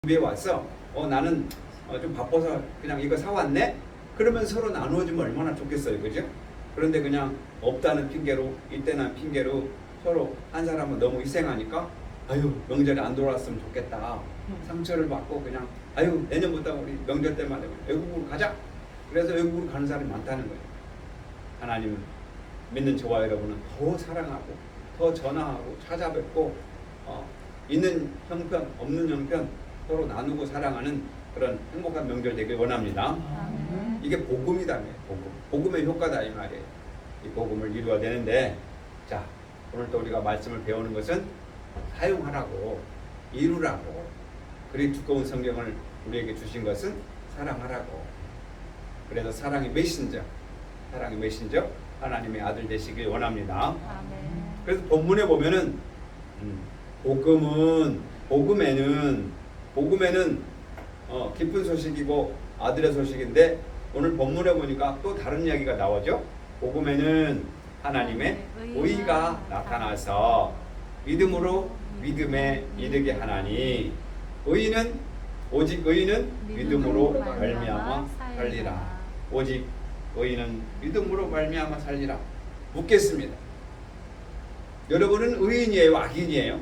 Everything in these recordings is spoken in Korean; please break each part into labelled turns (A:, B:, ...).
A: 집에 왔어. 나는 좀 바빠서 그냥 이거 사왔네. 그러면 서로 나누어주면 얼마나 좋겠어요, 그죠? 그런데 그냥 없다는 핑계로, 이때는 핑계로 서로 한 사람은 너무 희생하니까 아유 명절에 안 돌아왔으면 좋겠다. 상처를 받고 그냥 아유 내년부터 우리 명절 때마다 외국으로 가자. 그래서 외국으로 가는 사람이 많다는 거예요. 하나님 믿는 저와 여러분은 더 사랑하고 더 전화하고 찾아뵙고 있는 형편 없는 형편 서로 나누고 사랑하는 그런 행복한 명절 되길 원합니다. 이게 복음이다. 복음의 효과다 이 말이에요. 이 복음을 이루어야 되는데, 자 오늘 또 우리가 말씀을 배우는 것은 사용하라고, 이루라고. 그리 두꺼운 성경을 우리에게 주신 것은 사랑하라고. 그래서 사랑의 메신저 하나님의 아들 되시길 원합니다. 그래서 본문에 보면은 복음에는 기쁜 소식이고 아들의 소식인데, 오늘 본문에 보니까 또 다른 이야기가 나오죠. 복음에는 하나님의 의가 나타나서 믿음으로 믿음에 이르게 하나니, 오직 의인은 믿음으로 말미암아 살리라. 오직 의인은 믿음으로 말미암아 살리라. 묻겠습니다. 여러분은 의인이에요, 악인이에요?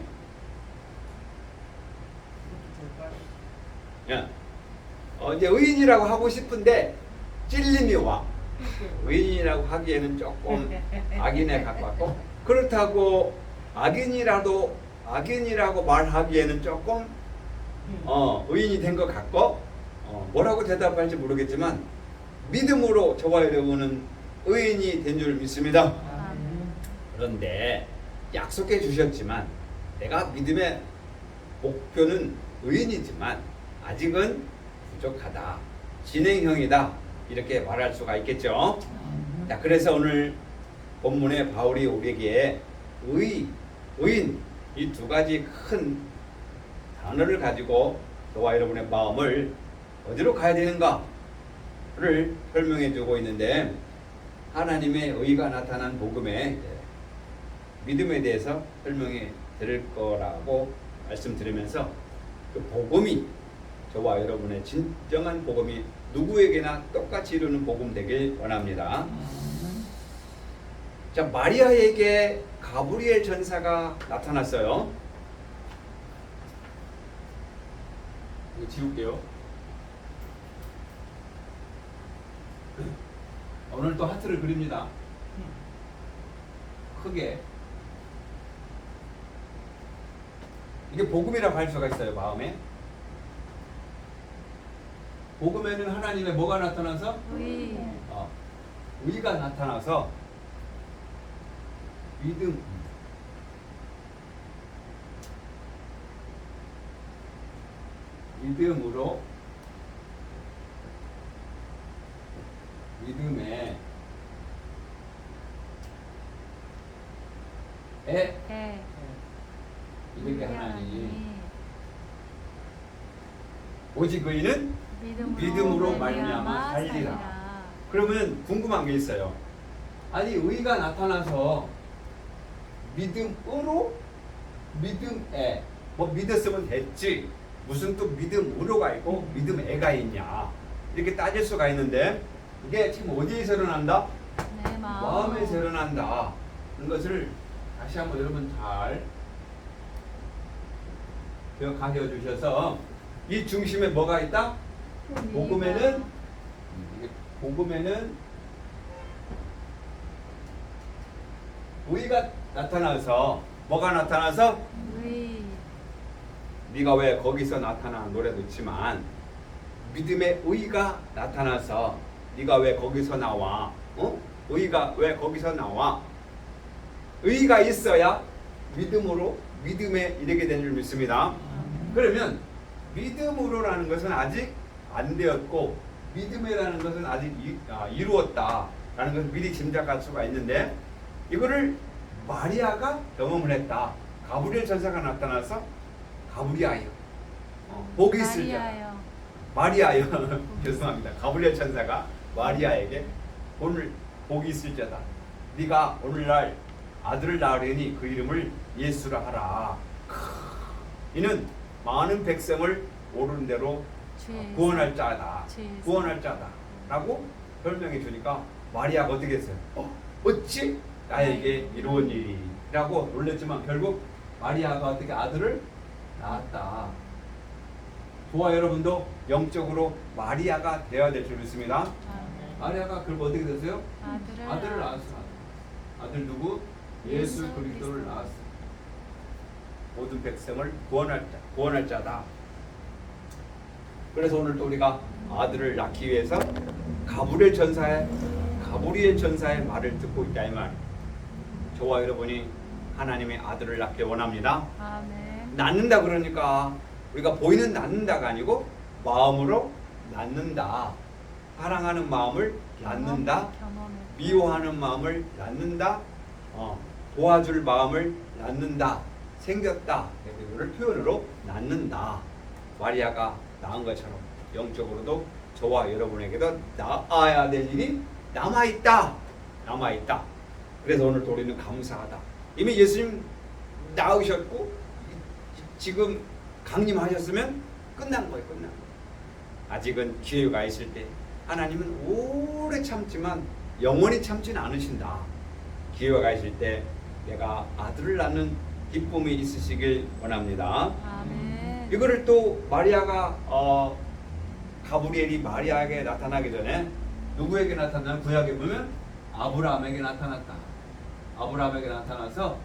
A: 이제 의인이라고 하고 싶은데 찔림이 와. 의인이라고 하기에는 조금 악인에 가깝고, 그렇다고 악인이라고 말하기에는 조금 의인이 된 것 같고, 뭐라고 대답할지 모르겠지만 믿음으로 저와 여러분은 의인이 된 줄 믿습니다. 그런데 약속해 주셨지만, 내가 믿음의 목표는 의인이지만 아직은 부족하다, 진행형이다, 이렇게 말할 수가 있겠죠. 자, 그래서 오늘 본문에 바울이 우리에게 의인 이 두 가지 큰 단어를 가지고 저와 여러분의 마음을 어디로 가야 되는가를 설명해 주고 있는데, 하나님의 의가 나타난 복음의 믿음에 대해서 설명해 드릴 거라고 말씀드리면서, 그 복음이, 저와 여러분의 진정한 복음이 누구에게나 똑같이 이루는 복음 되길 원합니다. 자, 마리아에게 가브리엘 전사가 나타났어요. 이거 지울게요. 오늘 또 하트를 그립니다. 크게. 이게 복음이라고 할 수가 있어요, 마음에. 복음에는 하나님의 뭐가 나타나서? 의가 나타나서 믿음으로 믿음에 이렇게 하나니, 오직 의인은 믿음으로 말미암아 살리라. 그러면 궁금한 게 있어요. 아니 의가 나타나서 믿음에 뭐 믿었으면 됐지, 무슨 또 믿음으로가 있고 믿음에가 있냐, 이렇게 따질 수가 있는데, 이게 지금 어디에서 일어난다? 마음에서 일어난다. 그런 것을 다시 한번 여러분 잘 기억하게 주셔서, 이 중심에 뭐가 있다? 복음에는 의가 나타나서, 뭐가 나타나서? 네가 왜 거기서 나타나는 노래도 있지만, 믿음의 의가 나타나서 네가 왜 거기서 나와? 의가 왜 거기서 나와? 의가 있어야 믿음에 이르게 된 줄 믿습니다. 그러면 믿음으로라는 것은 아직 안 되었고, 믿음이라는 것은 아직 이루었다라는 것을 미리 짐작할 수가 있는데, 이거를 마리아가 경험을 했다. 가브리엘 전사가 나타나서 가브리아여, 복이 있을 자다. 마리아여 죄송합니다. 가브리엘 천사가 마리아에게 오늘 복이 있을 자다. 네가 오늘날 아들을 낳으려니 그 이름을 예수라 하라. 이는 많은 백성을 오른 대로
B: 죄에서
A: 구원할 자다.
B: 죄에서
A: 구원할 자다. 라고 설명해 주니까 마리아가 어떻게 했어요? 어찌 나에게 이루어진 일이? 라고 놀랬지만 결국 마리아가 어떻게 아들을 낳았다. 저와 여러분도 영적으로 마리아가 되어야 될 줄 믿습니다.
B: 아멘.
A: 마리아가 그리고 어떻게 됐어요?
B: 아들을
A: 낳았어. 아들 누구? 예수 그리스도를 낳았어. 모든 백성을 구원할 자다. 그래서 오늘 또 우리가 아들을 낳기 위해서 가브리엘 전사의 말을 듣고 있다 이 말. 저와 여러분이 하나님의 아들을 낳기 원합니다.
B: 아멘.
A: 낳는다 그러니까 우리가 보이는 낳는다가 아니고 마음으로 낳는다. 사랑하는 마음을 낳는다. 미워하는 마음을 낳는다. 도와줄 마음을 낳는다. 생겼다. 이거를 표현으로 낳는다. 마리아가 낳은 것처럼 영적으로도 저와 여러분에게도 낳아야 될 일이 남아있다. 그래서 오늘 우리는 감사하다. 이미 예수님 낳으셨고 지금 강림하셨으면 끝난 거예요. 아직은 기회가 있을 때 하나님은 오래 참지만 영원히 참지는 않으신다. 기회가 있을 때 내가 아들을 낳는 기쁨이 있으시길 원합니다.
B: 아멘.
A: 이거를 또 마리아가 가브리엘이 마리아에게 나타나기 전에 누구에게 나타나냐? 구약에 보면 아브라함에게 나타났다. 아브라함에게 나타나서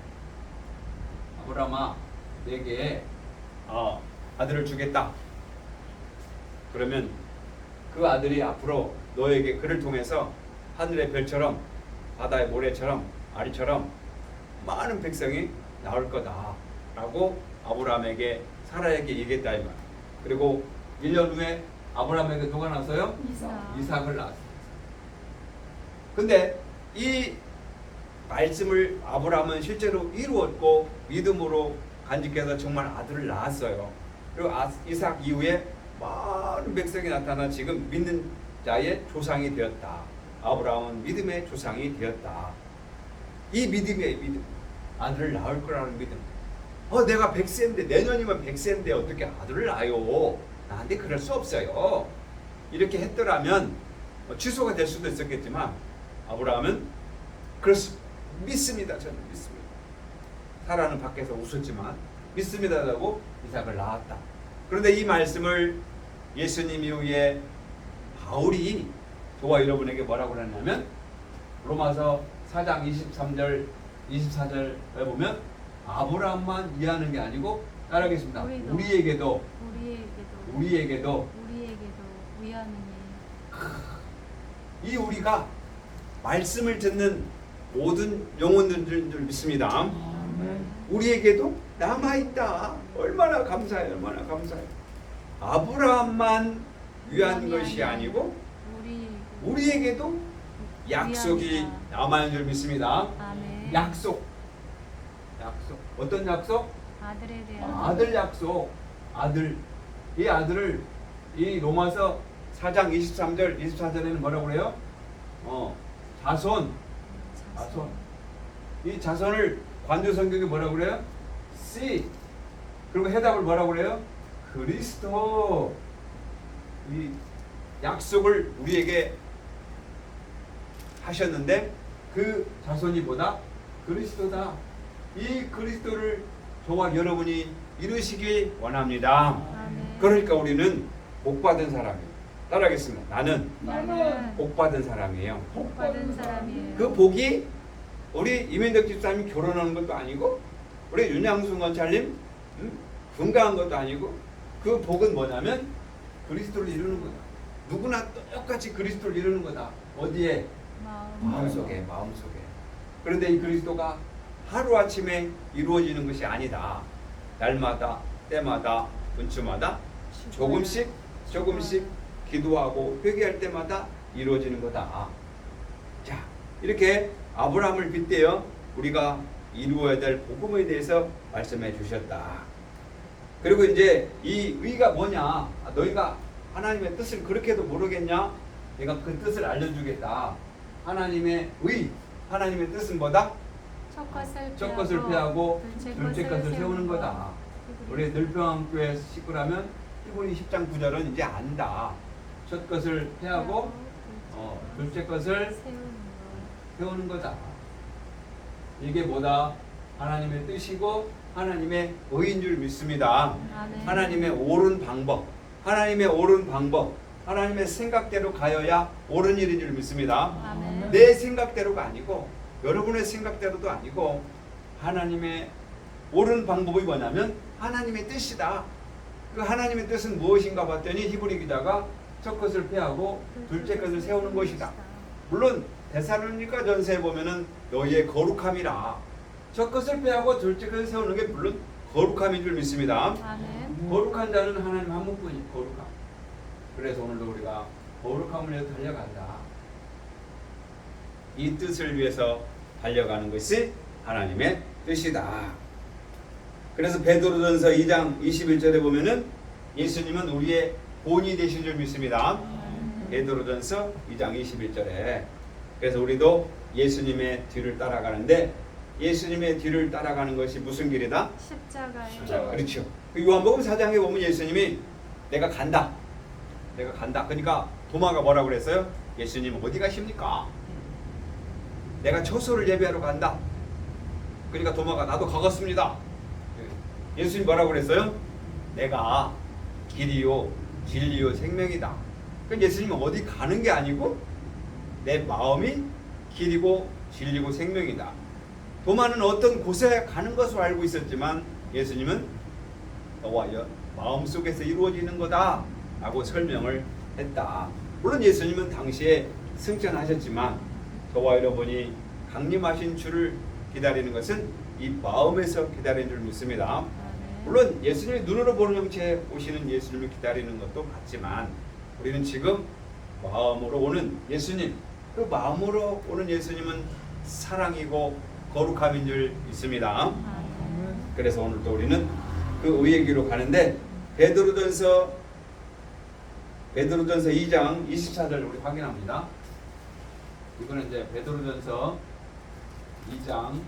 A: 아브라함아 내게 아들을 주겠다. 그러면 그 아들이 앞으로 너에게 그를 통해서 하늘의 별처럼 바다의 모래처럼 아리처럼 많은 백성이 나올 거다 라고 아브라함에게 사라에게 얘기했다 이 말. 그리고 1년 후에 아브라함에게 누가 낳았어요? 이삭을 낳았어요. 근데 이 말씀을 아브라함은 실제로 이루었고 믿음으로 간직해서 정말 아들을 낳았어요. 그리고 이삭 이후에 많은 백성이 나타나 지금 믿는 자의 조상이 되었다. 아브라함은 믿음의 조상이 되었다. 이 믿음의 믿음, 아들을 낳을 거라는 믿음. 내가 100세인데 내년이면 100세인데 어떻게 아들을 낳아요? 나한테 그럴 수 없어요. 이렇게 했더라면 취소가 될 수도 있었겠지만 아브라함은 믿습니다. 저는 믿습니다. 사라는 밖에서 웃었지만 믿습니다라고 이삭을 낳았다. 그런데 이 말씀을 예수님 이후에 바울이 저와 여러분에게 뭐라고 그랬냐면 로마서 4장 23절 24절에 보면 아브라함만 이해하는 게 아니고 따라하겠습니다. 우리에게도
B: 위하느니.
A: 이 우리가 말씀을 듣는 모든 영혼들 줄 믿습니다. 우리에게도 남아있다. 얼마나 감사해요. 아브라함만 위한 것이 아니고 우리에게도 약속이 남아있는 줄 믿습니다.
B: 아멘.
A: 약속. 어떤 약속?
B: 아들에 대한
A: 아들 약속. 이 아들을 이 로마서 4장 23절 24절에는 뭐라고 그래요? 자손. 이 자손을 관조 성경이 뭐라고 그래요? 씨. 그리고 해답을 뭐라고 그래요? 그리스도. 이 약속을 우리에게 하셨는데 그 자손이 뭐다? 그리스도다. 이 그리스도를 저와 여러분이 이루시길 원합니다.
B: 아멘.
A: 그러니까 우리는 복받은 사람이에요. 따라하겠습니다. 나는 복받은 사람이에요.
B: 복받은 사람이에요.
A: 그 복이 우리 이민덕 집사님이 결혼하는 것도 아니고 우리 윤양순 권찰님 건강한 것도 아니고 그 복은 뭐냐면 그리스도를 이루는 거다. 누구나 똑같이 그리스도를 이루는 거다. 어디에? 마음속에. 그런데 이 그리스도가 하루아침에 이루어지는 것이 아니다. 날마다 때마다 분주마다 조금씩 기도하고 회개할 때마다 이루어지는 거다. 자, 이렇게 아브라함을 빗대어 우리가 이루어야 될 복음에 대해서 말씀해 주셨다. 그리고 이제 이 의가 뭐냐? 너희가 하나님의 뜻을 그렇게도 모르겠냐? 내가 그 뜻을 알려주겠다. 하나님의 뜻은 뭐다? 첫 것을 패하고 둘째 것을 세우는 거다. 우리 늘평교회 식구라면 히브리 10장 9절은 이제 안다. 첫 것을 패하고 둘째 것을 세우는 거다. 이게 뭐다? 하나님의 뜻이고 하나님의 의인 줄 믿습니다.
B: 아멘.
A: 하나님의 옳은 방법, 하나님의 옳은 방법, 하나님의 생각대로 가여야 옳은 일인 줄 믿습니다.
B: 아멘.
A: 내 생각대로가 아니고 여러분의 생각대로도 아니고 하나님의 옳은 방법이 뭐냐면 하나님의 뜻이다. 그 하나님의 뜻은 무엇인가 봤더니 히브리 기자가 첫 것을 패하고 둘째 것을 세우는 것이다. 물론 데살로니가 전서에 보면은 너희의 거룩함이라. 첫 것을 패하고 둘째 것을 세우는 게 물론 거룩함인 줄 믿습니다.
B: 아멘.
A: 거룩한 자는 하나님 한 분뿐이 거룩함. 그래서 오늘도 우리가 거룩함을 위해서 달려간다. 이 뜻을 위해서 달려가는 것이 하나님의 뜻이다. 그래서 베드로전서 2장 21절에 보면은 예수님은 우리의 본이 되신 줄 믿습니다. 베드로전서 2장 21절에. 그래서 우리도 예수님의 뒤를 따라가는데 예수님의 뒤를 따라가는 것이 무슨 길이다?
B: 십자가예요.
A: 그렇죠. 요한복음 4장에 보면 예수님이 내가 간다. 내가 간다. 그러니까 도마가 뭐라고 그랬어요? 예수님 어디 가십니까? 내가 처소를 예배하러 간다. 그러니까 도마가 나도 가겠습니다. 예수님 뭐라고 그랬어요? 내가 길이요 진리요 생명이다. 그러니까 예수님은 어디 가는 게 아니고 내 마음이 길이고 진리고 생명이다. 도마는 어떤 곳에 가는 것으로 알고 있었지만 예수님은 너와 마음속에서 이루어지는 거다 라고 설명을 했다. 물론 예수님은 당시에 승천하셨지만 저와 여러분이 강림하신 주를 기다리는 것은 이 마음에서 기다리는 줄 믿습니다. 물론 예수님이 눈으로 보는 형체에 오시는 예수님을 기다리는 것도 맞지만 우리는 지금 마음으로 오는 예수님, 그 마음으로 오는 예수님은 사랑이고 거룩함인 줄 믿습니다. 그래서 오늘도 우리는 그 의의 길로 가는데 베드로전서 2장 24절 우리 확인합니다. 이거는 이제 베드로전서 2장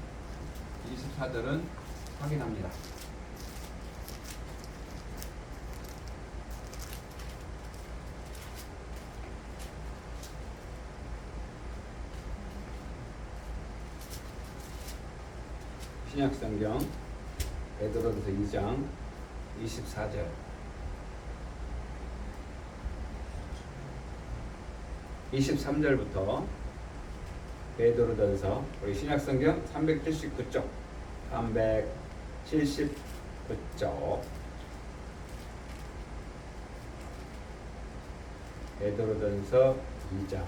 A: 24절은 확인합니다. 신약성경 베드로전서 2장 24절. (23절부터) 베드로전서 우리 신약성경 379쪽 379쪽 베드로전서 2장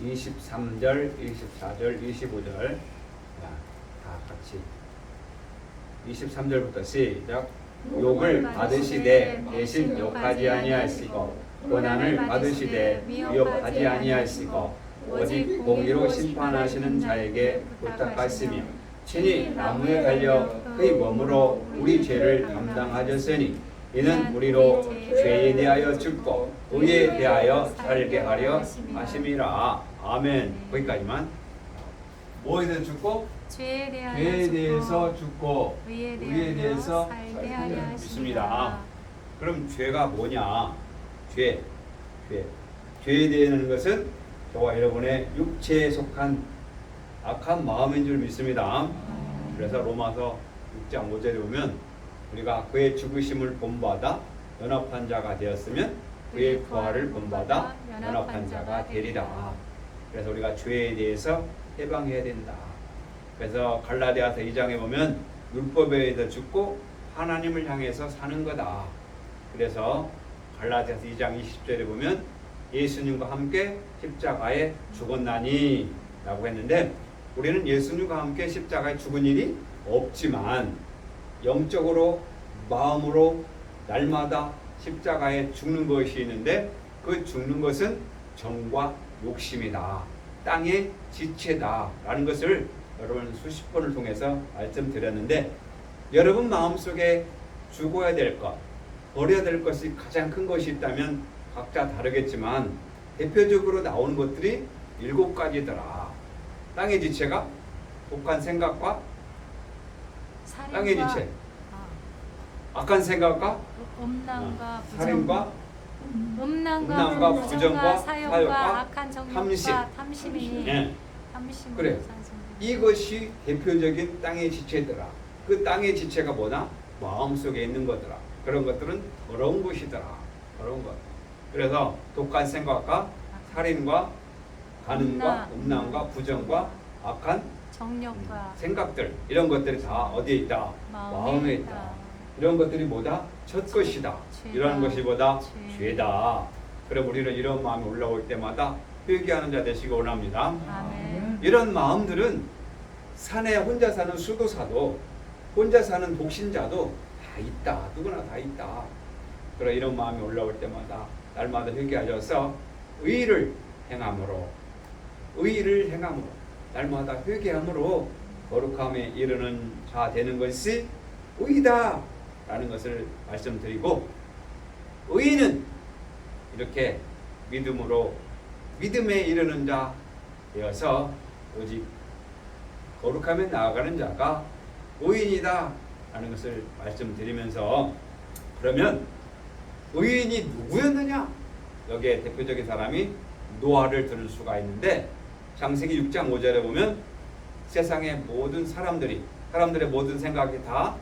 A: 23절 24절 25절 다 같이 23절부터 시작. 욕을 받으시되 대신 욕하지 아니하시고 고난을 받으시되 위협하지 아니하시고 오직 공의로 심판하시는 자에게 부탁하시며 친히 나무에 달려 그의 몸으로 우리 죄를 담당하셨으니 이는 우리로 죄에 대하여 죽고 의에 대하여 살게 하려 하심이라. 아멘. 거기까지만. 뭐에 대해서 죽고? 죄에 대해서 죽고 의에 대해서 살게 하려 믿습니다. 그럼 죄가 뭐냐? 죄에 대한 것은 저와 여러분의 육체에 속한 악한 마음인 줄 믿습니다. 그래서 로마서 6장 5절에 보면 우리가 그의 죽으심을 본받아 연합한 자가 되었으면 그의 부활을 본받아 연합한 자가 되리라. 그래서 우리가 죄에 대해서 해방해야 된다. 그래서 갈라디아서 2장에 보면 율법에 대해서 죽고 하나님을 향해서 사는 거다. 그래서 갈라디아서 2장 20절에 보면 예수님과 함께 십자가에 죽었나니 라고 했는데 우리는 예수님과 함께 십자가에 죽은 일이 없지만 영적으로 마음으로 날마다 십자가에 죽는 것이 있는데 그 죽는 것은 정과 욕심이다. 땅의 지체다 라는 것을 여러분 수십 번을 통해서 말씀드렸는데 여러분 마음속에 죽어야 될 것, 버려야 될 것이 가장 큰 것이 있다면 각자 다르겠지만 대표적으로 나오는 것들이 7가지더라. 땅의 지체가 독한 생각과 땅의 지체, 악한 생각과
B: 음란과
A: 살인과
B: 음란과
A: 부정과
B: 부정과
A: 사욕과
B: 사욕과 악한 정욕과
A: 탐심.
B: 탐심이
A: 예.
B: 탐심으로
A: 그래.
B: 산성되는
A: 이것이 대표적인 땅의 지체더라. 그 땅의 지체가 뭐냐? 마음속에 있는 거더라. 그런 것들은 더러운 것이더라. 더러운 것. 그래서 독한 생각과 살인과 간음과 음란과 부정과 악한
B: 정욕과
A: 생각들 이런 것들이 다 어디에 있다? 마음에 있다. 이런 것들이 뭐다? 첫 것이다.
B: 죄다.
A: 이런 것이 뭐다?
B: 죄.
A: 죄다. 그럼 우리는 이런 마음이 올라올 때마다 회개하는 자 되시기 원합니다.
B: 아멘.
A: 이런 마음들은 산에 혼자 사는 수도사도 혼자 사는 독신자도 다 있다. 누구나 다 있다. 그런 이런 마음이 올라올 때마다 날마다 회개하셔서 의를 행함으로 날마다 회개함으로 거룩함에 이르는 자 되는 것이 의다 라는 것을 말씀드리고, 의인은 이렇게 믿음에 이르는 자 되어서 오직 거룩함에 나아가는 자가 의인이다 라는 것을 말씀드리면서, 그러면 의인이 누구였느냐? 여기에 대표적인 사람이 노아를 들을 수가 있는데, 창세기 6장 5절에 보면 세상의 모든 사람들의 모든 생각이 다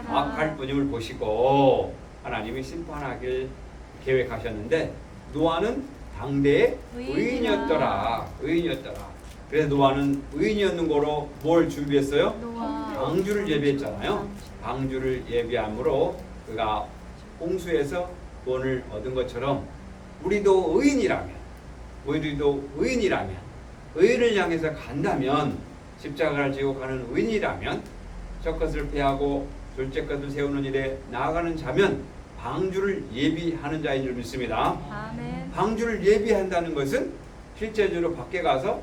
A: 악할 뿐임을 보시고 하나님이 심판하길 계획하셨는데, 노아는 당대의 의인이었더라. 그래서 노아는 의인이었는 거로 뭘 준비했어요? 방주를 예비했잖아요. 방주를 예비함으로 그가 홍수에서 구원을 얻은 것처럼 우리도 의인을 향해서 간다면, 십자가를 지고 가는 의인이라면, 첫 것을 패하고 둘째 것을 세우는 일에 나아가는 자면 방주를 예비하는 자인 줄 믿습니다.
B: 아멘.
A: 방주를 예비한다는 것은 실제적으로 밖에 가서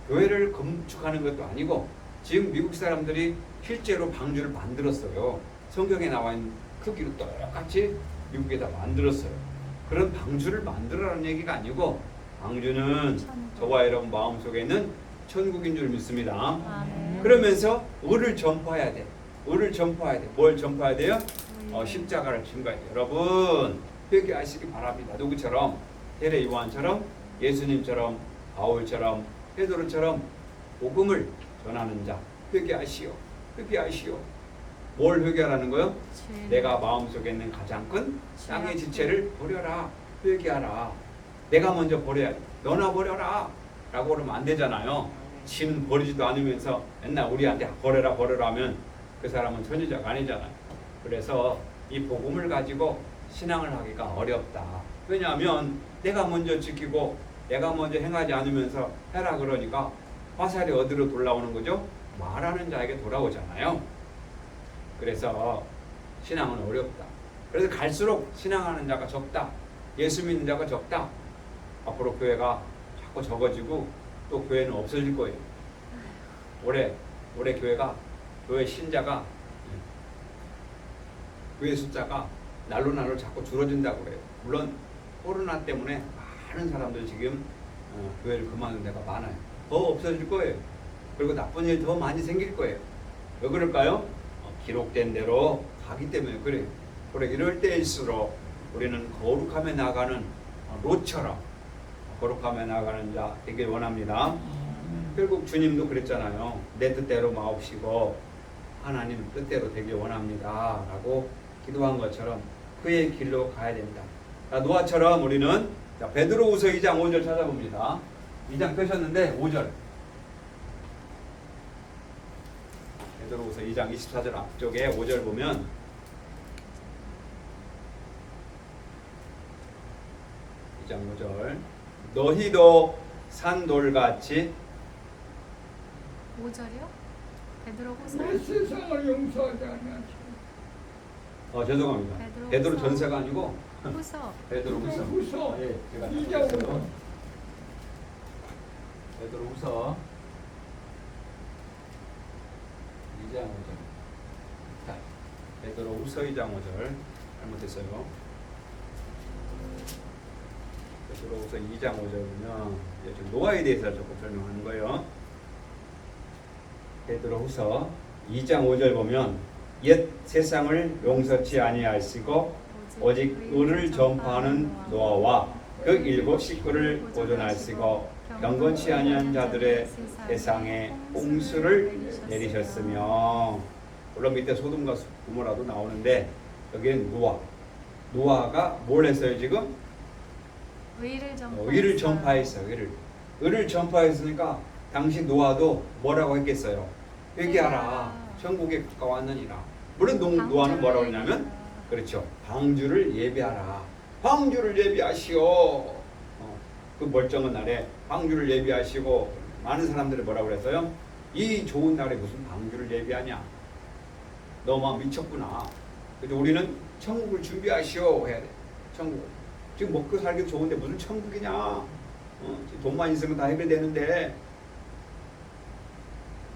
A: 교회를 건축하는 것도 아니고, 지금 미국 사람들이 실제로 방주를 만들었어요. 성경에 나와 있는 크기로 똑같이 미국에다 만들었어요. 그런 방주를 만들어라는 얘기가 아니고, 방주는 저와 여러분 마음속에 있는 천국인 줄 믿습니다.
B: 아멘.
A: 그러면서 의를 전파해야 돼. 뭘 전파해야 돼요? 십자가를 증거해야 돼. 여러분 회개하시기 바랍니다. 누구처럼? 세례 요한처럼, 예수님처럼, 바울처럼, 베드로처럼 복음을 전하는 자. 회개하시오. 뭘 회개하라는 거요? 내가 마음속에 있는 가장 큰 땅의 지체를 버려라. 회개하라. 내가 먼저 버려야 돼. 너나 버려라 라고 그러면 안 되잖아요. 지는 버리지도 않으면서 맨날 우리한테 버려라 하면 그 사람은 천주자가 아니잖아요. 그래서 이 복음을 가지고 신앙을 하기가 어렵다. 왜냐하면 내가 먼저 지키고 내가 먼저 행하지 않으면서 해라 그러니까 화살이 어디로 돌아오는 거죠? 말하는 자에게 돌아오잖아요. 그래서 신앙은 어렵다. 그래서 갈수록 신앙하는 자가 적다. 예수 믿는 자가 적다. 앞으로 교회가 자꾸 적어지고 또 교회는 없어질 거예요. 올해 교회 신자가, 교회 숫자가 날로 자꾸 줄어든다고 그래요. 물론 코로나 때문에 많은 사람들 지금 교회를 그만둔 데가 많아요. 더 없어질 거예요. 그리고 나쁜 일 더 많이 생길 거예요. 왜 그럴까요? 기록된 대로 가기 때문에 그래요. 그래, 이럴 때일수록 우리는 거룩함에 나가는 롯처럼 거룩함에 나가는 자 되길 원합니다. 결국 주님도 그랬잖아요. 내 뜻대로 마옵시고 하나님 뜻대로 되길 원합니다 라고 기도한 것처럼 그의 길로 가야 된다. 노아처럼 우리는 베드로후서 2장 5절 찾아봅니다. 2장 펴셨는데 5절, 베드로후서 2장 24절 앞쪽에 5절 보면, 너희도 산돌같이.
B: 5절이요? 베드로후서?
C: 내 세상을 용서하지 아니하시고.
A: 죄송합니다. 베드로 전서가 아니고
B: 후서.
A: 베드로후서.
C: 후서.
A: 예, 제가
C: 이장
A: 잘못했어요. 베드로후서 2장 5절. 자, 베드로후서 2장 5절 잘못했어요. 베드로후서 2장 5절은요, 지금 노아에 대해서 조금 설명하는 거예요. 베드로후서 2장 5절 보면 옛 세상을 용서치 아니하시고 오직 의를 전파하는 노아와 그 일곱 식구를 보존하시고 경건치 아니한 자들의 세상에 홍수를 내리셨으며. 물론 밑에 소돔과 고모라도 나오는데 여기는 노아가 뭘 했어요 지금? 의를 전파했어요. 의를 전파했으니까 당시 노아도 뭐라고 했겠어요? 회개하라, 천국에 가까웠느니라. 물론 노아는 뭐라고 했냐면, 그렇죠, 방주를 예비하라. 방주를 예비하시오. 그 멀쩡한 날에 방주를 예비하시고. 많은 사람들이 뭐라고 그랬어요? 이 좋은 날에 무슨 방주를 예비하냐, 너만 미쳤구나. 그래서 우리는 천국을 준비하시오 해야 돼. 천국을. 지금 먹고 살기 좋은데 무슨 천국이냐. 돈만 있으면 다 해결되는데.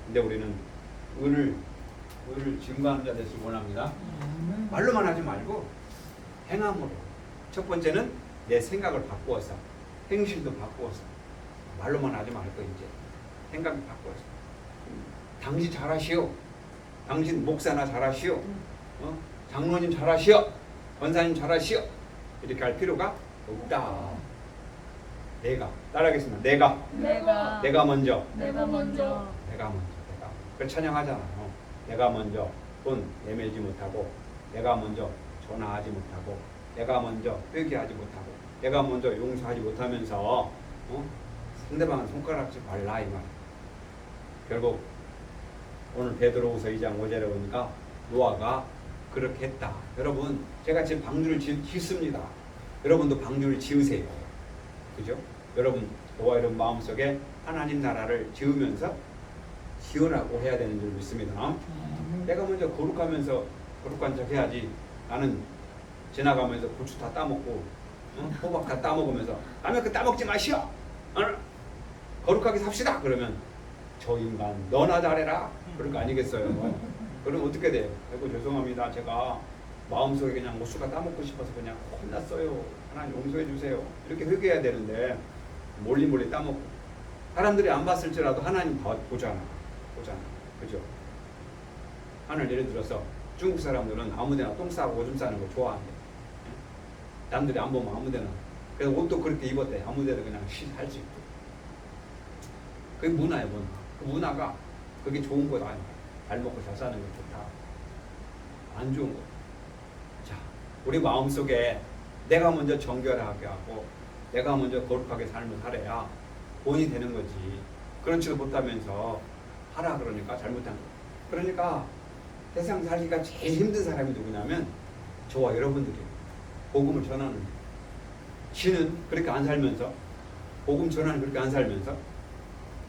A: 근데 우리는 의를 증거하는 자 되시기 원합니다. 말로만 하지 말고 행함으로. 첫 번째는 내 생각을 바꾸어서, 행실도 바꾸어서. 말로만 하지 말고 이제 생각을 바꾸어서. 당신 잘하시오. 당신 목사나 잘하시오. 장로님 잘하시오. 권사님 잘하시오. 이렇게 할 필요가 없다. 내가 따라하겠습니다. 내가 먼저. 그걸 찬양하잖아요. 내가 먼저 돈 내밀지 못하고, 내가 먼저 전화하지 못하고, 내가 먼저 회개하지 못하고, 내가 먼저 용서하지 못하면서 상대방은 손가락질 말라 이 말. 결국 오늘 베드로후서 2장 5절에 보니까 노아가 그렇게 했다. 여러분, 제가 지금 방주를 짓습니다. 여러분도 방주를 지으세요. 그죠? 여러분, 저와 여러분 마음속에 하나님 나라를 지으면서 지으라고 해야 되는 줄 믿습니다. 내가 먼저 거룩하면서 거룩한 척 해야지. 나는 지나가면서 고추 다 따먹고 호박 다 따먹으면서 남의 그 따먹지 마시오. 거룩하게 삽시다. 그러면 저 인간 너나 잘해라. 그럴 거 아니겠어요? 그럼 어떻게 돼요? 아이고 죄송합니다. 제가 마음속에 그냥 모수가 따먹고 싶어서 그냥 혼났어요. 하나님 용서해 주세요. 이렇게 회개해야 되는데 몰리 따먹고, 사람들이 안 봤을지라도 하나님 다 보잖아. 그죠? 하늘 예를 들어서 중국 사람들은 아무데나 똥 싸고 오줌 싸는 거 좋아한대. 남들이 안 보면 아무데나. 그래서 옷도 그렇게 입었대. 아무데나 그냥 할 수 있고. 그게 문화예요, 문화. 그 문화가 그게 좋은 거다. 잘 먹고 잘 사는 게 좋다. 안 좋은 거. 자, 우리 마음속에 내가 먼저 정결하게 하고 내가 먼저 거룩하게 삶을 살아야 본이 되는 거지. 그렇지도 못하면서 하라 그러니까 잘못한 거. 그러니까 세상 살기가 제일 힘든 사람이 누구냐면 저와 여러분들이에요. 복음을 전하는. 신은 그렇게 안 살면서, 복음 전하는 그렇게 안 살면서,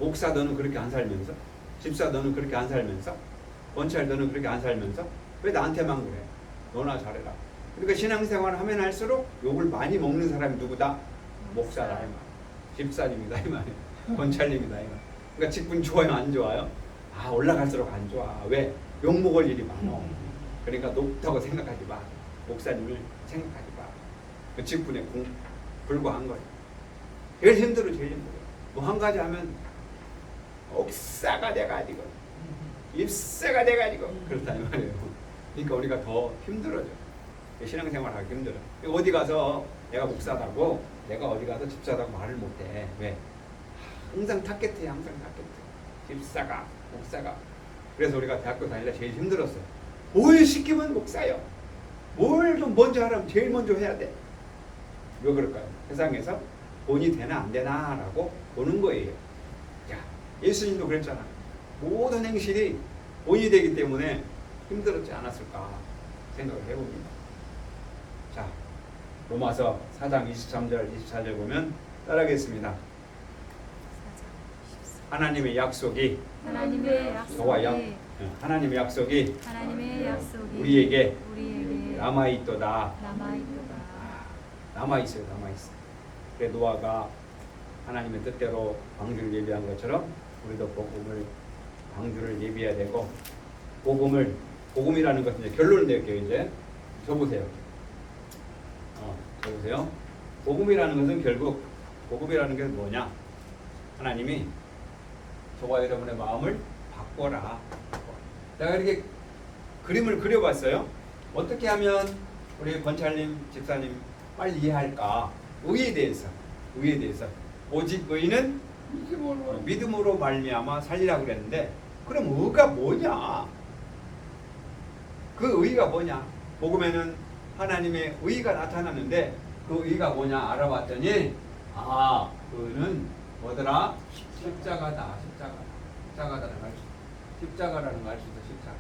A: 목사 너는 그렇게 안 살면서, 집사 너는 그렇게 안 살면서, 원찰 너는 그렇게 안 살면서 왜 나한테만 그래? 너나 잘해라. 그러니까 신앙생활을 하면 할수록 욕을 많이 먹는 사람이 누구다? 목사다 이 말. 집사님이다 이 말이에요. 원찰님이다 이 말. 그러니까 직분 좋아요 안 좋아요? 아, 올라갈수록 안 좋아. 왜? 욕 먹을 일이 많어. 그러니까 높다고 생각하지 마. 목사님을 생각하지 마. 그 직분에 불과한 거예요. 제일 힘들어. 뭐 한 가지 하면 억사가 돼가지고 입사가 돼가지고 그렇다 이 말이에요. 그러니까 우리가 더 힘들어져. 신앙생활하기 힘들어. 어디 가서 내가 목사다고, 내가 어디 가서 집사다고 말을 못해. 왜? 항상 타겟이야. 항상 타겟. 집사가, 목사가. 그래서 우리가 대학교 다닐 때 제일 힘들었어요. 뭘 시키면 목사요. 뭘 좀 먼저 하라면 제일 먼저 해야 돼. 왜 그럴까요? 세상에서 본이 되나 안 되나 라고 보는 거예요. 자, 예수님도 그랬잖아. 모든 행실이 본이 되기 때문에 힘들었지 않았을까 생각을 해봅니다. 자, 로마서 4장 23절 24절 보면 따라하겠습니다. 하나님의 약속이 우리에게 남아있도다. 남아있어요. 그래 노아가 하나님의 뜻대로 방주를 예비한 것처럼 우리도 방주를 예비해야 되고, 복음이라는 것은 이제 결론을 낼게요. 이제 적으세요. 적으세요. 복음이라는 것은 결국, 복음이라는 게 뭐냐? 하나님이 저와 여러분의 마음을 바꿔라. 내가 이렇게 그림을 그려봤어요. 어떻게 하면 우리 권찰님, 집사님 빨리 이해할까? 의에 대해서. 오직 의는 믿음으로 말미암아 살리라고 그랬는데, 그럼 의가 뭐냐? 그 의가 뭐냐? 복음에는 하나님의 의가 나타났는데 그 의가 뭐냐 알아봤더니 그는 뭐더라? 십자가라는 걸 알 수 있어. 십자가.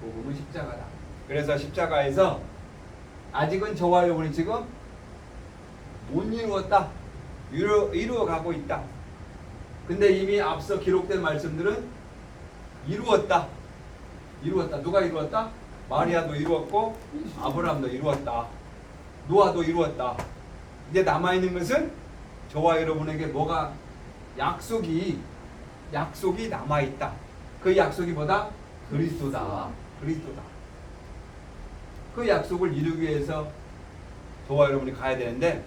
A: 복음은 십자가다. 그래서 십자가에서 아직은 저와 여러분이 지금 못 이루었다. 이루어가고 있다. 근데 이미 앞서 기록된 말씀들은 이루었다. 누가 이루었다? 마리아도 이루었고 아브라함도 이루었다. 노아도 이루었다. 이제 남아있는 것은 저와 여러분에게 뭐가 약속이 남아있다. 그 약속이 뭐다? 그리스도다. 그 약속을 이루기 위해서 저와 여러분이 가야 되는데,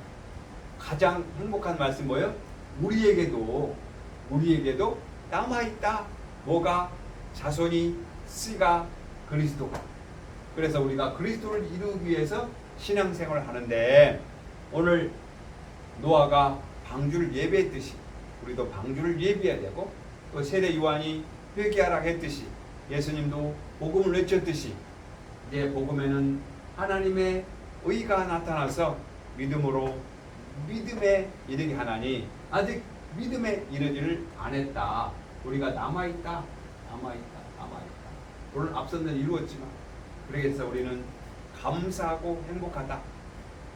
A: 가장 행복한 말씀 뭐예요? 우리에게도 남아있다. 뭐가? 자손이, 씨가 그리스도가. 그래서 우리가 그리스도를 이루기 위해서 신앙생활을 하는데, 오늘 노아가 방주를 예배했듯이 우리도 방주를 예배해야 되고, 또 세례 요한이 회개하라 했듯이 예수님도 복음을 외쳤듯이, 이제 복음에는 하나님의 의가 나타나서 믿음에 이르게 하나니 아직 믿음에 이르지를 안 했다. 우리가 남아있다. 물론 앞선는 이루었지만, 그래서 우리는 감사하고 행복하다.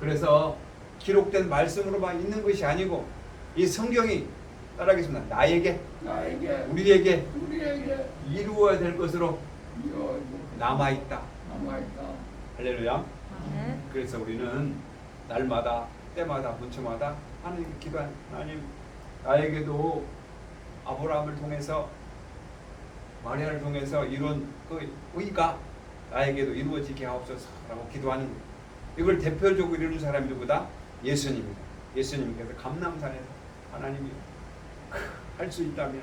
A: 그래서 기록된 말씀으로만 있는 것이 아니고 이 성경이 따라하겠습니다. 나에게 우리에게 이루어야 될 것으로 남아있다. 할렐루야.
B: 네.
A: 그래서 우리는 날마다 때마다 문처마다 하나님께 기도하는, 하나님 나에게도 아브라함을 통해서 마리아를 통해서 이룬 그 의가 나에게도 이루어지게 하옵소서라고 기도하는 거예요. 이걸 대표적으로 이루는 사람이 누구다? 예수님입니다. 예수님께서 감람산에서 하나님이 할 수 있다면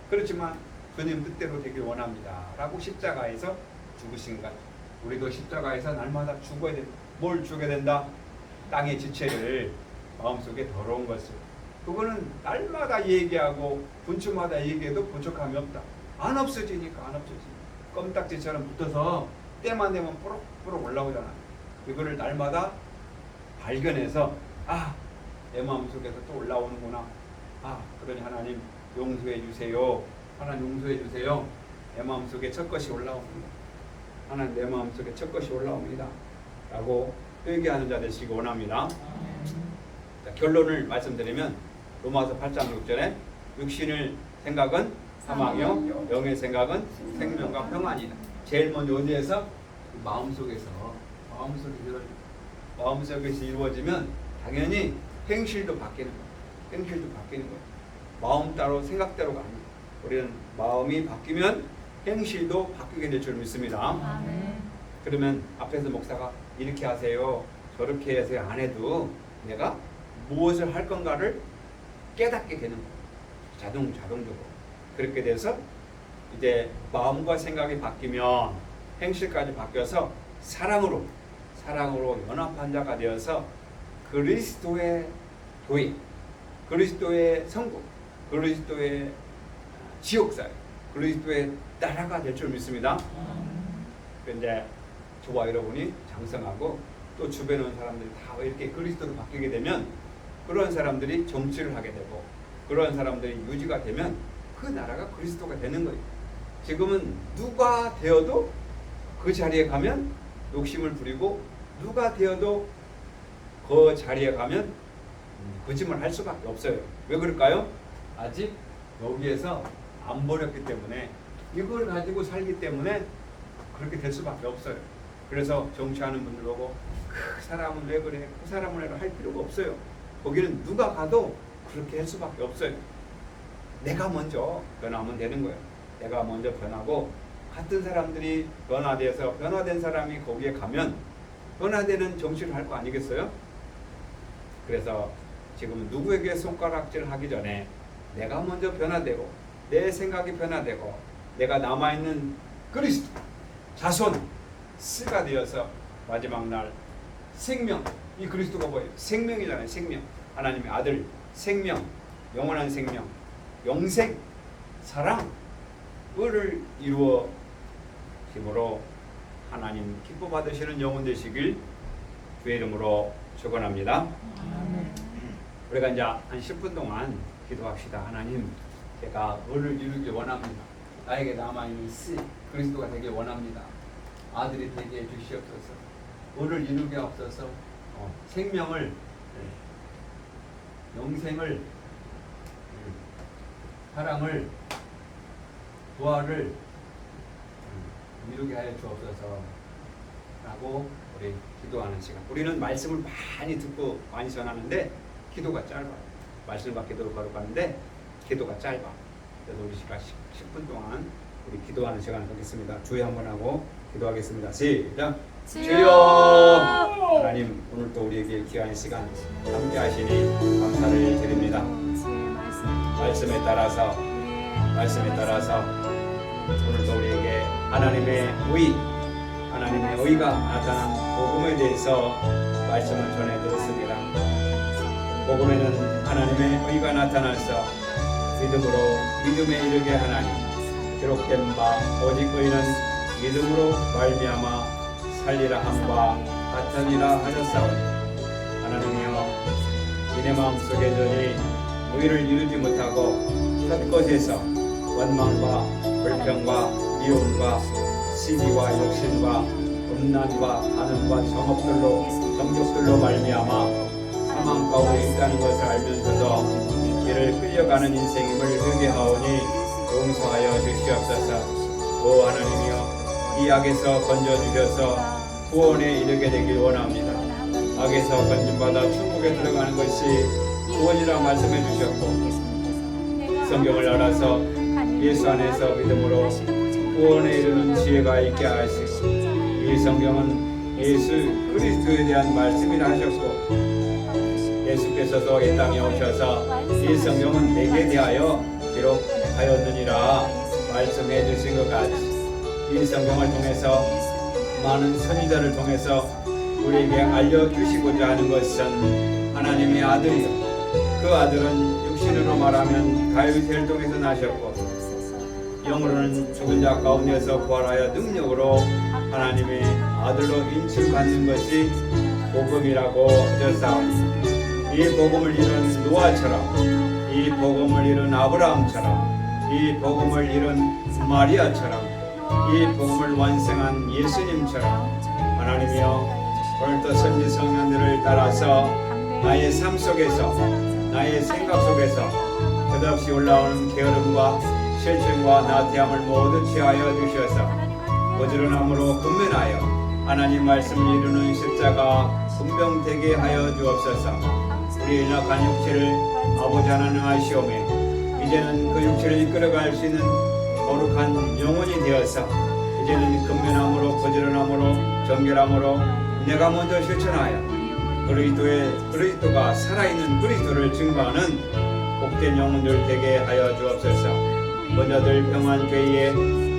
A: 그렇지만 주님 뜻대로 되길 원합니다 라고 십자가에서 죽으신 것. 우리도 십자가에서 날마다 죽어야 된다. 뭘 죽어야 된다? 땅의 지체를, 마음속에 더러운 것을. 그거는 날마다 얘기하고 분초마다 얘기해도 부족함이 없다. 안 없어지니까. 껌딱지처럼 붙어서 때만 되면 뿌럭뿌럭 올라오잖아. 이거를 날마다 발견해서 내 마음속에서 또 올라오는구나. 그러니 하나님 용서해 주세요. 내 마음속에 첫 것이 올라옵니다. 하나님 내 마음속에 첫 것이 올라옵니다 라고 회개하는 자 되시기 원합니다. 자, 결론을 말씀드리면 로마서 8장 6절에 육신의 생각은 사망이요 영의 생각은 생명과 평안이다. 제일 먼저 어디에서? 마음속에서 이루어지면 당연히 행실도 바뀌는 거예요. 마음 따로 생각대로가 아니에요. 우리는 마음이 바뀌면 행실도 바뀌게 될 줄 믿습니다.
B: 아멘.
A: 그러면 앞에서 목사가 이렇게 하세요, 저렇게 하세요 안 해도 내가 무엇을 할 건가를 깨닫게 되는 거예요. 자동적으로. 그렇게 돼서 이제 마음과 생각이 바뀌면 행실까지 바뀌어서 사랑으로 연합한 자가 되어서 그리스도의 도의, 그리스도의 성공, 그리스도의 지옥사회, 그리스도의 나라가 될 줄 믿습니다. 그런데 저와 여러분이 장성하고 또 주변에 있는 사람들이 다 이렇게 그리스도로 바뀌게 되면 그런 사람들이 정치를 하게 되고 그런 사람들이 유지가 되면 그 나라가 그리스도가 되는 거예요. 지금은 누가 되어도 그 자리에 가면 욕심을 부리고 누가 되어도 그 자리에 가면 거짓말 할 수밖에 없어요. 왜 그럴까요? 아직 여기에서 안 버렸기 때문에, 이걸 가지고 살기 때문에 그렇게 될 수밖에 없어요. 그래서 정치하는 분들 보고 그 사람은 왜 그래, 그 사람은 왜 그래 할 필요가 없어요. 거기는 누가 가도 그렇게 할 수밖에 없어요. 내가 먼저 변하면 되는 거예요. 내가 먼저 변하고 같은 사람들이 변화돼서 변화된 사람이 거기에 가면 변화되는 정치를 할 거 아니겠어요? 그래서 지금 누구에게 손가락질 하기 전에 내가 먼저 변화되고 내 생각이 변화되고 내가 남아있는 그리스도, 자손 스가 되어서 마지막 날 생명, 이 그리스도가 뭐예요? 생명이잖아요. 생명, 하나님의 아들, 생명, 영원한 생명, 영생, 사랑을 이루어 힘으로 하나님 기뻐 받으시는 영혼 되시길 주의 이름으로 축원합니다. 우리가 이제 한 10분 동안 기도합시다. 하나님, 제가 을을 이루길 원합니다. 나에게 남아있는 씨, 그리스도가 되길 원합니다. 아들이 되게 해주시옵소서. 을을 이루게 없어서 생명을, 영생을, 사랑을, 부활을 이루게 하여 주옵소서 라고 우리 기도하는 시간. 우리는 말씀을 많이 듣고 많이 전하는데 기도가 짧아요. 말씀 받기도 거룩하는데 기도가 짧아. 그래서 우리 시간 10분 동안 우리 기도하는 시간을 갖겠습니다. 주의 한번 하고 기도하겠습니다. 시작. 주여, 하나님, 오늘 또 우리에게 귀한 시간 함께 하시니 감사를 드립니다. 말씀에 따라서 오늘도 우리에게 하나님의 의가 나타난 복음에 대해서 말씀을 전해 들었습니다. 복음에는 하나님의 의가 나타나서 믿음에 이르게 하나니 기록된 바 오직 의는 믿음으로 말미암아 살리라 함과 같으니라 하셨사오니, 하나님이여, 이내 마음속에 전히 의를 이루지 못하고 헛것에서 원망과 불평과 미움과 시기와 욕심과 음란과 간음과 정욕들로 말미암아 사망 가운데 있다는 것을 알면서도 이를 끌려가는 인생임을 회개하오니 용서하여 주시옵소서. 오 하나님이여, 이 악에서 건져주셔서 구원에 이르게 되길 원합니다. 악에서 건진받아 천국에 들어가는 것이 구원이라 말씀해 주셨고, 성경을 알아서 예수 안에서 믿음으로 구원에 이르는 지혜가 있게 하시고, 이 성경은 예수 그리스도에 대한 말씀이라 하셨고, 예수께서도 이 땅에 오셔서 이 성경은 내게 대하여 기록하였느니라 말씀해 주신 것 같이, 이 성경을 통해서 많은 선지자를 통해서 우리에게 알려주시고자 하는 것은 하나님의 아들이요, 그 아들은 육신으로 말하면 다윗을 통해서 나셨고, 영으로는 죽은 자 가운데서 부활하여 능력으로 하나님의 아들로 인칭받는 것이 복음이라고 하셨사오니, 이 복음을 이룬 노아처럼, 이 복음을 이룬 아브라함처럼, 이 복음을 이룬 마리아처럼, 이 복음을 완성한 예수님처럼 하나님이여, 오늘도 선지 성령들을 따라서 나의 삶 속에서, 나의 생각 속에서 끝없이 올라오는 게으름과 실증과 나태함을 모두 취하여 주셔서 부지런함으로 근면하여 하나님 말씀을 이루는 십자가 분명되게 하여 주옵소서. 우리의 연약한 육체를 아버지 하나님 아시오매, 이제는 그 육체를 이끌어갈 수 있는 거룩한 영혼이 되어서 이제는 근면함으로 부지런함으로 정결함으로 내가 먼저 실천하여 그리스도가 살아있는 그리스도를 증거하는 복된 영혼들 되게 하여 주옵소서. 먼저들 평안교회에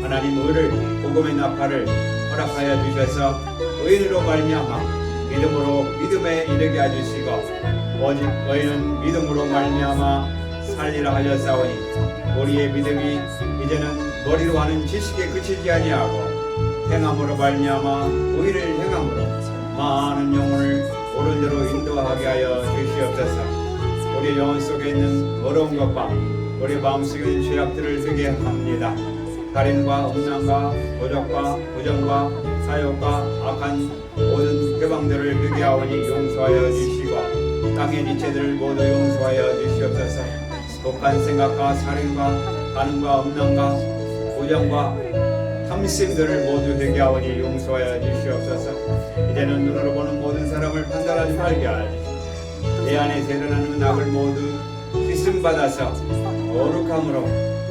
A: 하나님 의를, 복음의 나팔을 허락하여 주셔서 의인으로 말미암아 믿음으로 믿음에 이르게 해주시고, 오직 의인은 믿음으로 말미암아 살리라 하셨사오니, 우리의 믿음이 이제는 머리로 하는 지식에 그치지 아니하고 행함으로 말미암아 의를 행함으로 많은 영혼을 옳은 대로 인도하게 하여 주시옵소서. 우리 영혼 속에 있는 어려운 것과 우리 마음속에 있는 죄악들을 되게 합니다. 살인과 음란과 도적과 부정과 사욕과 악한 모든 회방들을 되게 하오니 용서하여 주시고, 땅의 이체들을 모두 용서하여 주시옵소서. 독한 생각과 살인과 간음과 음란과 부정과 탐심들을 모두 되게 하오니 용서하여 주시옵소서. 이제는 눈으로 보는 모든 사람을 판단하지 말게 하시고, 내 안에 세련하는 악을 모두 씻음받아서 거룩함으로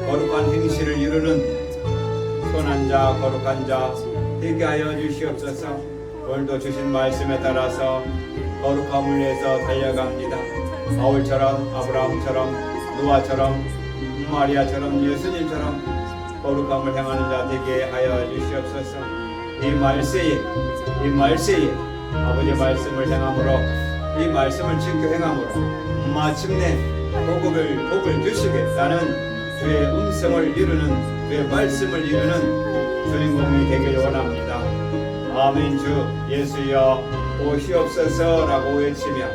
A: 거룩한 행실을 이루는 선한 자, 거룩한 자 되게 하여 주시옵소서. 오늘도 주신 말씀에 따라서 거룩함을 위해서 달려갑니다. 바울처럼, 아브라함처럼, 노아처럼, 마리아처럼, 예수님처럼 거룩함을 행하는 자 되게 하여 주시옵소서. 이 말세에 아버지의 말씀을 행함으로 이 말씀을 지켜 행함으로 마침내 복을 주시겠다는 주의 음성을 이루는 주의 말씀을 이루는 주인공이 되길 원합니다. 아멘. 주 예수여 오시옵소서라고 외치며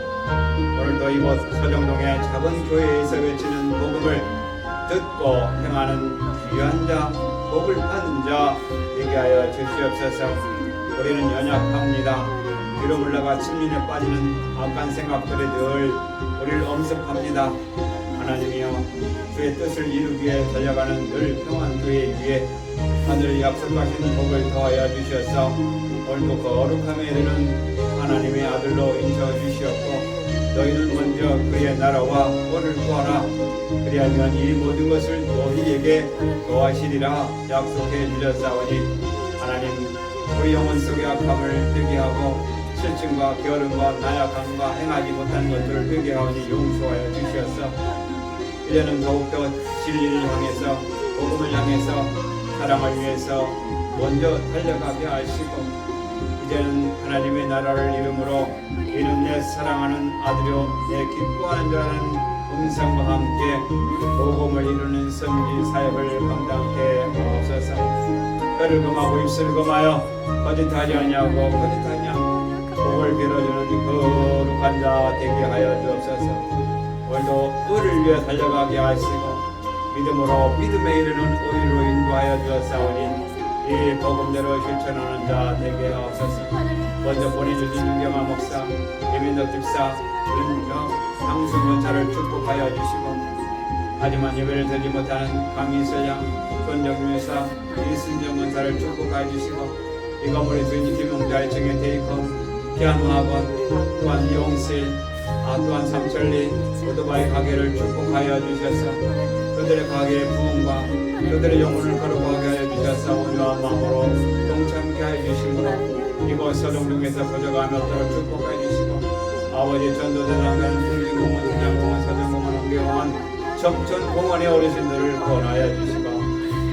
A: 오늘도 이곳 서정동의 작은 교회에서 외치는 복음을 듣고 행하는 귀한 자, 복을 받는 자 되게 하여 주시옵소서. 우리는 연약합니다. 뒤로 물러가 침륜에 빠지는 악한 생각들이 늘 우리를 엄습합니다. 하나님이여 주의 뜻을 이루기 위해 달려가는 늘 평안 교회 위에 하늘 약속하신 복을 더하여 주셔서 오늘도 거룩함에 이르는 하나님의 아들로 인쳐 주시옵고 너희는 먼저 그의 나라와 권을 구하라. 그리하면 이 모든 것을 너희에게 더하시리라 약속해 주셨사오니 하나님 우리 영혼 속의 악함을 회개하고 실증과 게으름과 나약함과 행하지 못한 것들을 회개하오니 용서하여 주시옵소서. 이제는 더욱더 진리를 향해서 복음을 향해서 사랑을 위해서 먼저 달려가게 하시고 이제는 하나님의 나라를 이름으로 이는 내 사랑하는 아들이요 내 기뻐하는 자라는 음성과 함께 복음을 이루는 선지 사역을 감당케 하옵소서. 혀를 금하고 입술을 금하여 거짓하지 아니하고 거짓하지 않고 복을 빌어주는 거룩한 자 되게 하여 주옵소서. 오늘도 의를 위해 달려가게 하시고 믿음으로 믿음에 이르는 의로 인도하여 주었사오니 이 복음대로 실천하는 자 되게 하옵소서. 먼저 보내주신 윤경아 목사, 예민덕 집사, 강순 원차를 축복하여 주시고 하지만 예배를 드리지 못하는 강민서 양, 손정윤 여사, 이순정 원사를 축복하여 주시고 이 건물의 주인 김용자의 정의 데이컨, 기한학원, 또한 용실, 또한 삼천리, 오토바이 가게를 축복하여 주셔서 그들의 가게의 부흥과 그들의 영혼을 거룩하게 하여 주셔서 온유한 마음으로 동참케 하여 주시므로 이곳 서정동에서 거저가며 없도록 축복하여 주시고 아버지 전도대장간 풍진공원, 대장공원, 서정공원, 홍계공원, 정천공원의 어르신들을 권하여 주시고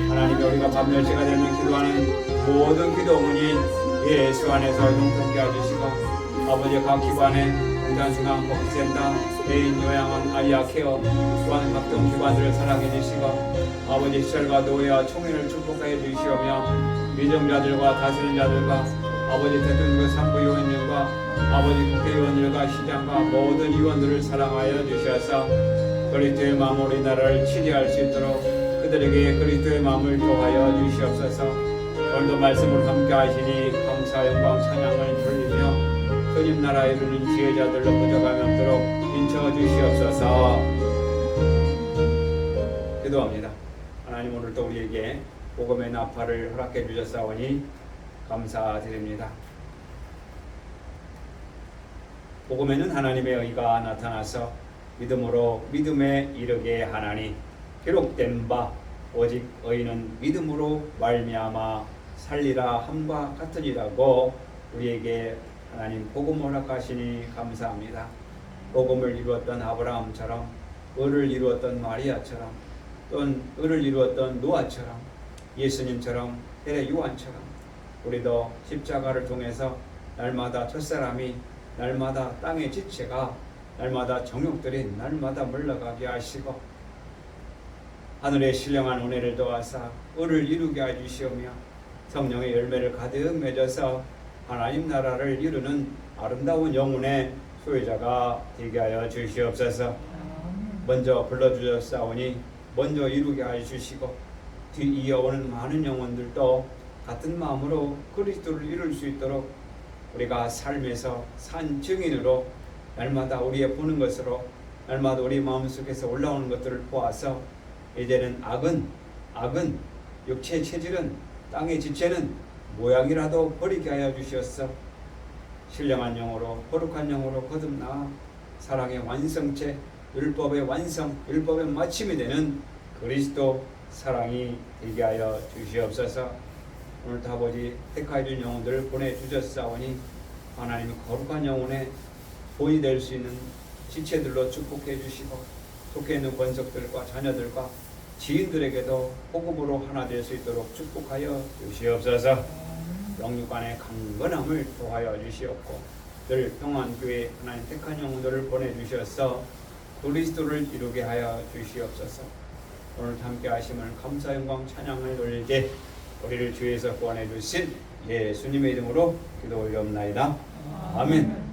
A: 하나님이 우리가 밤10시가 되면 기도하는 모든 기도문이 예수 안에서 형통케 해주시고 아버지 각 기관에 공단승강 복지센터, 대인 요양원, 아이아 케어 또한 각종 기관들을 사랑해 주시고 아버지 시절과 노예와 총회를 축복하여 주시오며 미정자들과 다스리는 자들과 아버지 대통령과 산부위원들과 아버지 국회의원들과 시장과 모든 의원들을 사랑하여 주셔서 그리스도의 마음으로 이 나라를 치리할 수 있도록 그들에게 그리스도의 마음을 더하여 주시옵소서. 오늘도 말씀을 함께 하시니 감사 영광 찬양을 돌리며 주님 나라 이루는 지혜자들로 부족함이 없도록 인쳐 주시옵소서. 기도합니다. 하나님 오늘도 우리에게 복음의 나팔을 허락해 주셨사오니 감사드립니다. 복음에는 하나님의 의가 나타나서 믿음으로 믿음에 이르게 하나니 기록된 바 오직 의인은 믿음으로 말미암아 살리라 함과 같으니라고 우리에게 하나님 복음을 허락하시니 감사합니다. 복음을 이루었던 아브라함처럼 의를 이루었던 마리아처럼 또는 의를 이루었던 노아처럼 예수님처럼 때의 요한처럼 우리도 십자가를 통해서 날마다 첫사람이 날마다 땅의 지체가 날마다 정욕들이 날마다 물러가게 하시고 하늘의 신령한 은혜를 도와서 의를 이루게 해주시오며 성령의 열매를 가득 맺어서 하나님 나라를 이루는 아름다운 영혼의 소유자가 되게 하여 주시옵소서. 먼저 불러주셨사오니 먼저 이루게 해주시고 뒤이어오는 많은 영혼들도 같은 마음으로 그리스도를 이룰 수 있도록 우리가 삶에서 산 증인으로 날마다 우리의 보는 것으로 날마다 우리 마음속에서 올라오는 것들을 보아서 이제는 악은 육체의 체질은 땅의 지체는 모양이라도 버리게 하여 주시옵소서. 신령한 영으로 거룩한 영으로 거듭나 사랑의 완성체 율법의 완성 율법의 마침이 되는 그리스도 사랑이 되게 하여 주시옵소서. 오늘도 아버지 택하여 준 영혼들을 보내주셨사오니 하나님의 거룩한 영혼에 본이 될 수 있는 지체들로 축복해 주시고 속해 있는 권속들과 자녀들과 지인들에게도 복음으로 하나 될 수 있도록 축복하여 주시옵소서. 영육간의 강건함을 더하여 주시옵고 늘 평안교회 하나님 택한 영혼들을 보내주셔서 그리스도를 이루게 하여 주시옵소서. 오늘 함께 하심을 감사 영광 찬양을 돌리게 우리를 주에서 구원해 주신 예수님의 이름으로 기도 올려옵나이다. 아멘.